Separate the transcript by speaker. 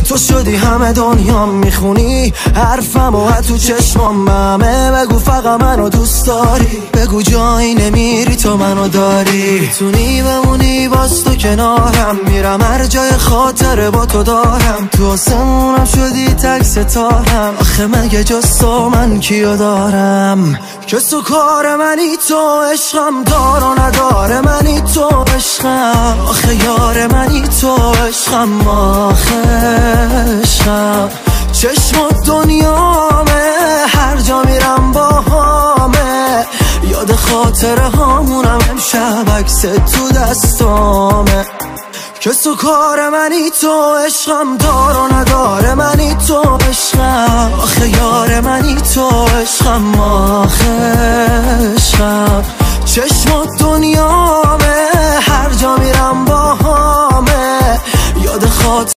Speaker 1: تو شدی همه دنیام، میخونی حرفم و تو چشمام همه. بگو فقط منو دوست داری، بگو جایی نمیری تو منو داری. میتونی بمونی باز تو کنارم، میرم هر جای خاطره با تو دارم. تو آسمونم شدی تک ستارم، آخه مگه جز تو من کیو دارم؟ کس و کار منی تو، عشقم دار و نداره منی تو، عشقم آخه یار منی تو، عشقم آخه عشقم. چشم و دنیامه، هر جا میرم با همه. یاد خاطره هامونم امشب عکس تو دستامه. کس و کار منی تو، عشقم دار و نداره منی تو، عشقم آخه یار منی تو، عشقم آخه عشقم. چشم و دنیامه، هر جا میرم با همه. یاد خاطره